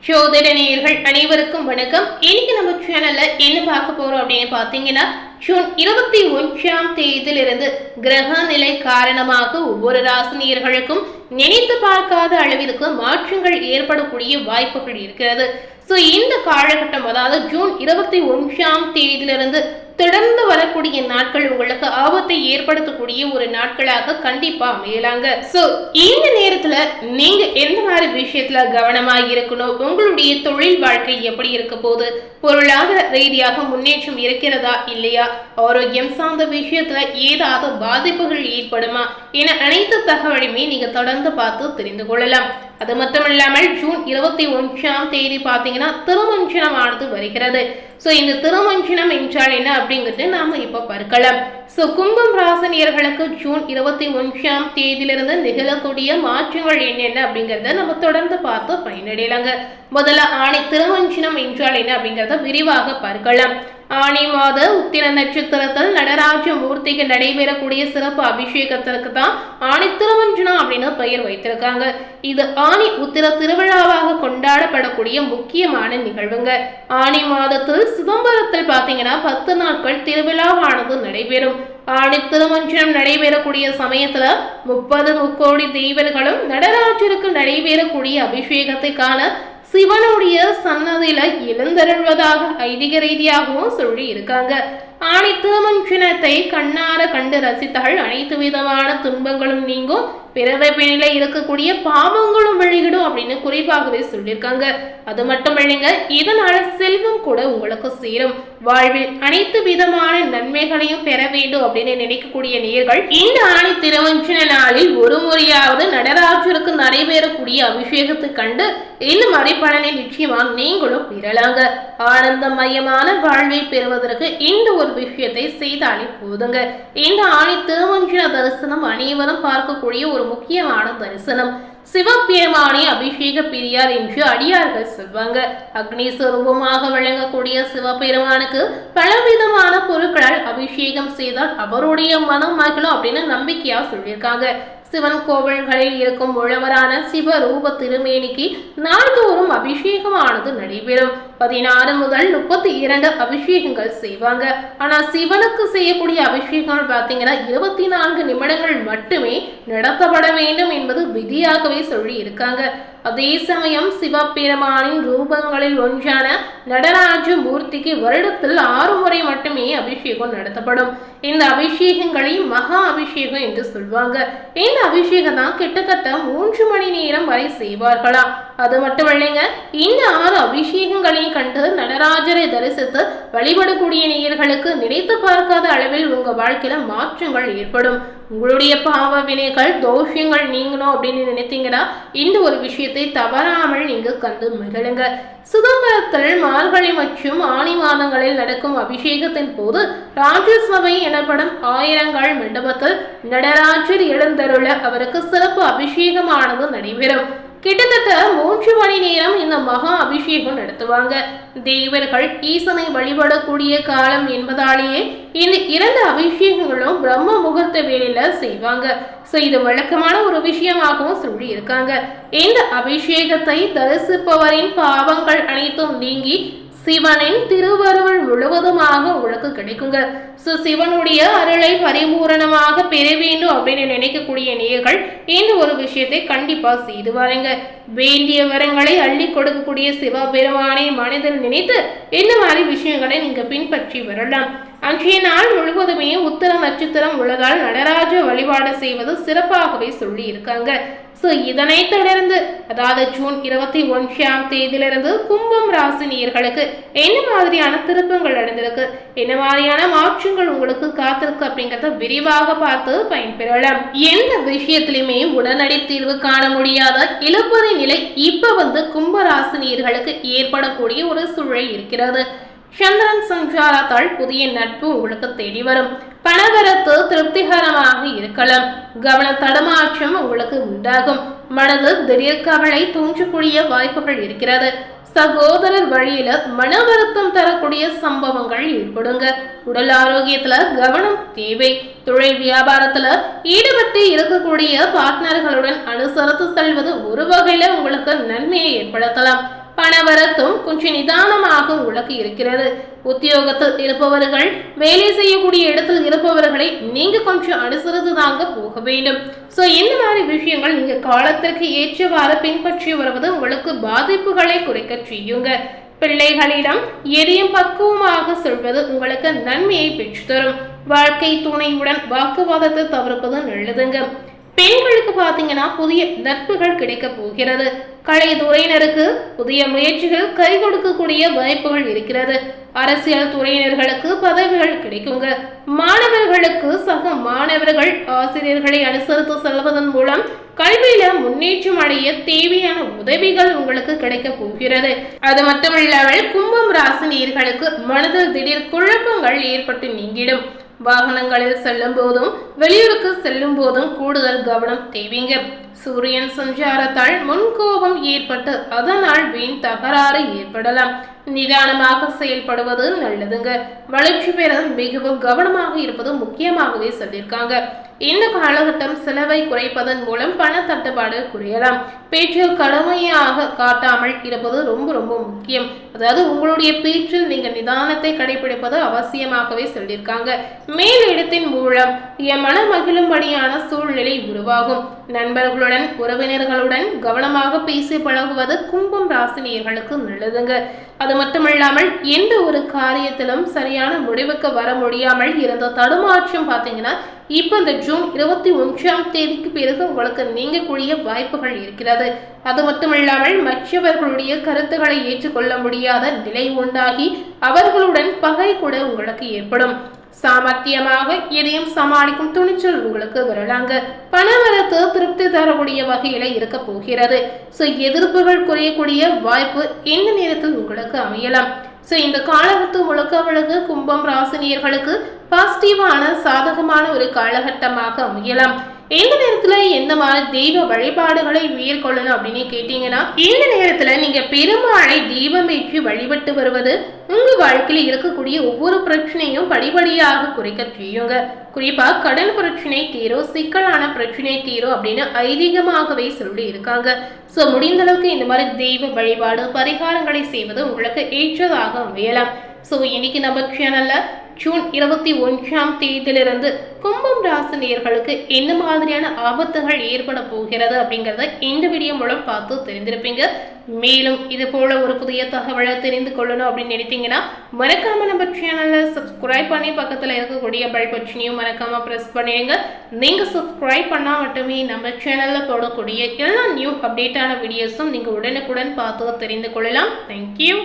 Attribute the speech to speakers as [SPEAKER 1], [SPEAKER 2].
[SPEAKER 1] ஜோதிட நேயர்கள் அனைவருக்கும் வணக்கம். இன்னைக்கு நம்ம சேனல்ல என்ன பார்க்க போறோம் அப்படின்னு பாத்தீங்கன்னா, ஜூன் 21ஆம் தேதியிலிருந்து கிரக நிலை காரணமாக ஒவ்வொரு ராசினியர்களுக்கும் நினைத்து பார்க்காத அளவிற்கு மாற்றங்கள் ஏற்படக்கூடிய வாய்ப்புகள் இருக்கிறது. இந்த காலகட்டம், அதாவது ஜூன் 21ஆம் தேதியிலிருந்து தொடர்ந்து வரக்கூடிய நாட்கள் உங்களுக்கு ஆபத்தை ஏற்படுத்தக்கூடிய ஒரு நாட்களாக கண்டிப்பா அமையலாங்க. இந்த நேரத்துல நீங்க எந்த மாதிரி விஷயத்துல கவனமா இருக்கணும், உங்களுடைய தொழில் வாழ்க்கை எப்படி இருக்க போது, பொருளாதார ரீதியாக முன்னேற்றம் இருக்கிறதா இல்லையா, ஆரோக்கியம் சார்ந்த விஷயத்துல ஏதாவது பாதிப்புகள் ஏற்படுமா என அனைத்து தகவலுமே நீங்க தொடர்ந்து பார்த்து தெரிந்து கொள்ளலாம். அது மட்டுமில்லாமல் ஜூன் 21ஆம் தேதி பாத்தீங்கன்னா திருமஞ்சனமானது வருகிறது. இந்த திருமஞ்சனம் என்றால் என்ன அப்படிங்கிறது நாம இப்ப பார்க்கலாம். கும்பம் ராசினியர்களுக்கு ஜூன் 21ஆம் தேதியிலிருந்து நிகழக்கூடிய மாற்றங்கள் என்னென்ன அப்படிங்கறத நம்ம தொடர்ந்து பார்த்து பயனடையலாங்க. முதல்ல ஆணி திருமஞ்சனம் என்றால் என்ன அப்படிங்கறத விரிவாக பார்க்கலாம். ஆணி மாத உத்திர நட்சத்திரத்தில் நடராஜ மூர்த்திக்கு நடைபெறக்கூடிய சிறப்பு அபிஷேகத்திற்கு தான் ஆணி திருமஞ்சனம் அப்படின்னு பெயர் வைத்திருக்காங்க. இது ஆணி உத்திர திருவிழாவாக கொண்டாடப்படக்கூடிய முக்கியமான நிகழ்வுங்க. ஆணி மாதத்தில் சிதம்பரத்தில் பாத்தீங்கன்னா 10 நாட்கள் திருவிழாவானது நடைபெறும். ஆணி திருமஞ்சனம் நடைபெறக்கூடிய சமயத்துல 30 முக்கோடி தெய்வர்களும் நடராஜருக்கு நடைபெறக்கூடிய அபிஷேகத்தை காண சிவனுடைய சன்னதியில எழுந்தருள்வதாக ஐதீக ரீதியாகவும் சொல்லி இருக்காங்க. ஆணி திருமஞ்சனத்தை கண்ணார கண்டு ரசித்தால் அனைத்து விதமான துன்பங்களும் நீங்கும், பிறவைப்பினில இருக்கக்கூடிய பாவங்களும் வெளியிடும் அப்படின்னு குறிப்பாகவே சொல்லியிருக்காங்க. அது மட்டும் இல்லைங்க, இதனால செல்வம் கூட உங்களுக்கு சேரும். வாழ்வில் அனைத்து விதமான நன்மைகளையும் பெற வேண்டும் அப்படின்னு நினைக்கக்கூடிய நேயர்கள் இந்த ஆணி திருமஞ்சன நாளில் ஒரு முறையாவது நடராஜருக்கு நடைபெறக்கூடிய அபிஷேகத்தை கண்டு இந்த மாதிரி பலனை நிச்சயமா நீங்களும் பெறலாங்க. ஆனந்தமயமான வாழ்வை பெறுவதற்கு இந்த ஒரு விஷயத்தை செய்தாலே போதுங்க. இந்த ஆணி திருமஞ்சன தரிசனம் அனைவரும் பார்க்கக்கூடிய ஒரு முக்கியமான தரிசனம். சிவபெருமானே அபிஷேக பிரியார் என்று அடியார்கள் சொல்வாங்க. அக்னி ஸ்வரூபமாக விளங்கக்கூடிய சிவபெருமானுக்கு பலவிதமான பொருட்களால் அபிஷேகம் செய்தால் அவருடைய மனம் மகிழும் அப்படின்னு நம்பிக்கையா சொல்லியிருக்காங்க. சிவன் கோவில்களில் இருக்கும் உழவரான சிவரூப திருமேனிக்கு நாள்தோறும் அபிஷேகமானது நடைபெறும். 16 முதல் 32 அபிஷேகங்கள் செய்வாங்க. ஆனா சிவனுக்கு செய்யக்கூடிய அபிஷேகங்கள் பாத்தீங்கன்னா 24 நிமிடங்கள் மட்டுமே நடத்தப்பட வேண்டும் என்பது விதியாகவே சொல்லி இருக்காங்க. அதே சமயம் சிவபெருமானின் ரூபங்களில் ஒன்றான நடராஜ மூர்த்திக்கு வருடத்தில் 6 முறை மட்டுமே அபிஷேகம் நடத்தப்படும். இந்த அபிஷேகங்களை மகா அபிஷேகம் என்று சொல்வாங்க. இந்த அபிஷேகம் தான் கிட்டத்தட்ட 3 மணி நேரம் வரை செய்வார்களா. அது மட்டும் இல்லைங்க, இந்த 6 அபிஷேகங்களையும் கண்டு நடராஜரை தரிசித்து வழிபடக்கூடிய நேயர்களுக்கு நினைத்து பார்க்காத அளவில் உங்க வாழ்க்கையில மாற்றங்கள் ஏற்படும். உங்களுடைய பாவ வினைகள் தோஷங்கள் நீங்கணும் அப்படின்னு நினைத்தீங்கன்னா இந்த ஒரு விஷயத்தை தவறாமல் நீங்க கண்டு மகிழுங்க. சிதம்பரத்தில் மார்கழி மற்றும் ஆணி மாதங்களில் நடக்கும் அபிஷேகத்தின் போது ராஜசபை எனப்படும் ஆயிரங்கால் மண்டபத்தில் நடராஜர் எழுந்தருள அவருக்கு சிறப்பு அபிஷேகமானது நடைபெறும். கிட்டத்தட்ட 3 மணி நேரம் இந்த மகா அபிஷேகம் நடத்துவாங்க. தேவர்கள் ஈசனை வழிபடக்கூடிய காலம் என்பதாலேயே இந்த 2 அபிஷேகங்களும் பிரம்ம முகூர்த்த வேளையில செய்வாங்க. இது வழக்கமான ஒரு விஷயமாகவும் சொல்லி இருக்காங்க. இந்த அபிஷேகத்தை தரிசிப்பவரின் பாவங்கள் அனைத்தும் நீங்கி சிவனின் திருவருள் முழுவதுமாக உங்களுக்கு கிடைக்குங்க. சிவனுடைய அருளை பரிபூரணமாக பெற வேண்டும் அப்படின்னு நினைக்கக்கூடிய நேயர்கள் இந்த ஒரு விஷயத்தை கண்டிப்பா செய்து வாருங்க. வேண்டிய வரங்களை அள்ளி கொடுக்கக்கூடிய சிவபெருமானை மனதில் நினைத்து இந்த மாதிரி விஷயங்களை நீங்க பின்பற்றி வரலாம். அன்றைய நாள் முழுவதுமே உத்தர நட்சத்திரம் உள்ளதால் நடராஜ வழிபாடு செய்வது சிறப்பாகவே சொல்லி இருக்காங்க. இதனை தொடர்ந்து, அதாவது ஜூன் 21ஆம் தேதியிலிருந்து கும்பம் ராசினியர்களுக்கு என்ன மாதிரியான திருப்பங்கள் நடந்திருக்கு, என்ன மாதிரியான மாற்றங்கள் உங்களுக்கு காத்திருக்கு அப்படிங்கறத விரிவாக பார்த்து பயன்பெறலாம். எந்த விஷயத்திலுமே உடனடி தீர்வு காண முடியாத இழுபறி நிலை இப்ப கும்ப ராசினியர்களுக்கு ஏற்படக்கூடிய ஒரு சூழல் இருக்கிறது. சந்திரன் சஞ்சாரத்தால் புதிய நட்பு உங்களுக்கு தேடி வரும். பணவரத்து திருப்திகரமாக இருக்கலாம். கவன தடுமாற்றம் உங்களுக்கு உண்டாகும். மனதில் திடீர் கவலை தோன்றக்கூடிய வாய்ப்புகள் இருக்கிறது. சகோதரர் வழியில மன வருத்தம் தரக்கூடிய சம்பவங்கள் ஏற்படுங்க. உடல் ஆரோக்கியத்துல கவனம் தேவை. தொழில் வியாபாரத்துல ஈடுபட்டு இருக்கக்கூடிய பார்ட்னர்களுடன் அனுசரித்து செல்வது ஒரு வகையில உங்களுக்கு நன்மையை ஏற்படுத்தலாம். பணவரத்தும் கொஞ்சம் நிதானமாக உங்களுக்கு இருக்கிறது. உத்தியோகத்தில் இருப்பவர்கள், வேலை செய்யக்கூடிய இடத்தில் இருப்பவர்களை நீங்க கொஞ்சம் அனுசரித்து தாங்க போக வேண்டும். சோ இந்த மாதிரி விஷயங்கள் நீங்க காலத்திற்கு ஏற்றவாறு பின்பற்றி வருவது உங்களுக்கு பாதிப்புகளை குறைக்க செய்யுங்க. பிள்ளைகளிடம் எதையும் பக்குவமாக சொல்வது உங்களுக்கு நன்மையை பெற்றுத்தரும். வாழ்க்கை துணையுடன் வாக்குவாதத்தை தவிர்ப்பது நல்லதுங்க. பெண்களுக்கு பாத்தீங்கன்னா புதிய நட்புகள் கிடைக்க போகிறது. கலைத்துறையினருக்கு புதிய முயற்சிகள் கை கொடுக்கக்கூடிய வாய்ப்புகள் இருக்கிறது. அரசியல் துறையினர்களுக்கு பதவிகள் கிடைக்குங்க. மாணவர்களுக்கு சக மாணவர்கள், ஆசிரியர்களை அனுசரித்து செல்வதன் மூலம் கல்வியில முன்னேற்றம் அடைய தேவையான உதவிகள் உங்களுக்கு கிடைக்க போகிறது. அது மட்டுமில்லாமல் கும்பம் ராசி நேயர்களுக்கு மனதில் திடீர் குழப்பங்கள் ஏற்பட்டு நீங்கிடும். வாகனங்களில் செல்லும் போதும் வெளியூருக்கு செல்லும் போதும் கூடுதல் கவனம் தேவைங்க. சூரியன் சஞ்சாரத்தால் முன்கோபம் ஏற்பட்டு அதனால் வீண் தகராறு ஏற்படலாம். நிதானமாக செயல்படுவது நல்லதுங்க. வளர்ச்சி பெற மிகவும் கவனமாக இருப்பது முக்கியமாகவே சொல்லியிருக்காங்க. இந்த காலகட்டம் செலவை குறைப்பதன் மூலம் பண தட்டுப்பாடு குறையலாம். பேச்சில் கடுமையாக காட்டாமல் இருப்பது ரொம்ப ரொம்ப முக்கியம். அதாவது உங்களுடைய பேச்சில் நீங்க நிதானத்தை கடைபிடிப்பது அவசியமாகவே சொல்லியிருக்காங்க. மேலிடத்தின் மூலம் என் மன மகிழும்படியான சூழ்நிலை உருவாகும். நண்பர்களுடன், உறவினர்களுடன் கவனமாக பேசி பழகுவது கும்பம் ராசினியர்களுக்கு நல்லதுங்க. அது மட்டுமல்லாமல் எந்த ஒரு காரியத்திலும் சரியான முடிவுக்கு வர முடியாமல் இருந்த தடுமாற்றம் பார்த்தீங்கன்னா இப்ப இந்த ஜூன் 21 பிறகு உங்களுக்கு நீங்கக்கூடிய வாய்ப்புகள் இருக்கிறது. அது மட்டுமில்லாமல் மற்றவர்களுடைய கருத்துக்களை ஏற்றுக்கொள்ள முடியாத நிலை உண்டாகி அவர்களுடன் பகை கூட உங்களுக்கு ஏற்படும். சாமர்த்தியமாக எதையும் சமாளிக்கும் துணிச்சல் உங்களுக்கு வரலாங்க. பணவரத்து திருப்தி தரக்கூடிய வகையில இருக்க போகிறது. எதிர்ப்புகள் குறையக்கூடிய வாய்ப்பு இந்த நேரத்தில் உங்களுக்கு அமையலாம். இந்த காலகட்டம் முழுக்க கும்பம் ராசினியர்களுக்கு பாசிட்டிவான சாதகமான ஒரு காலகட்டமாக அமையலாம். இந்த நேரத்துல எந்த மாதிரி தெய்வ வழிபாடுகளை மேற்கொள்ளணும் அப்படின்னு கேட்டீங்கன்னா, இந்த நேரத்துல நீங்க பெருமாளை தெய்வம் ஏற்றி வழிபட்டு வருவது உங்க வாழ்க்கையில இருக்கக்கூடிய ஒவ்வொரு பிரச்சனையும் படிப்படியாக குறைக்க செய்யுங்க. குறிப்பா கடன் பிரச்சனை தீரும், சிக்கலான பிரச்சனை தீரும் அப்படின்னு ஐதீகமாகவே சொல்லி இருக்காங்க. முடிந்த அளவுக்கு இந்த மாதிரி தெய்வ வழிபாடு பரிகாரங்களை செய்வது உங்களுக்கு ஏற்றதாக அமையலாம். இன்னைக்கு நம்ம சேனல்ல ஜூன் 21 கும்பம் ராசி நேயர்களுக்கு என்ன மாதிரியான ஆபத்துகள் ஏற்பட போகிறது அப்படிங்கறத இந்த வீடியோ மூலம் பார்த்து தெரிந்திருப்பீங்க. மேலும் இது போல ஒரு புதிய தகவலை தெரிந்து கொள்ளணும் அப்படின்னு நினைத்தீங்கன்னா மறக்காம நம்ம சேனலை சப்ஸ்கிரைப் பண்ணி பக்கத்துல இருக்கக்கூடிய பெல் பட்டனையும் மறக்காம பிரஸ் பண்ணிடுங்க. நீங்க சப்ஸ்கிரைப் பண்ணா மட்டுமே நம்ம சேனல்ல போடக்கூடிய எல்லா நியூ அப்டேட்டான வீடியோஸும் நீங்க உடனுக்குடன் பார்த்து தெரிந்து கொள்ளலாம். தேங்க்யூ.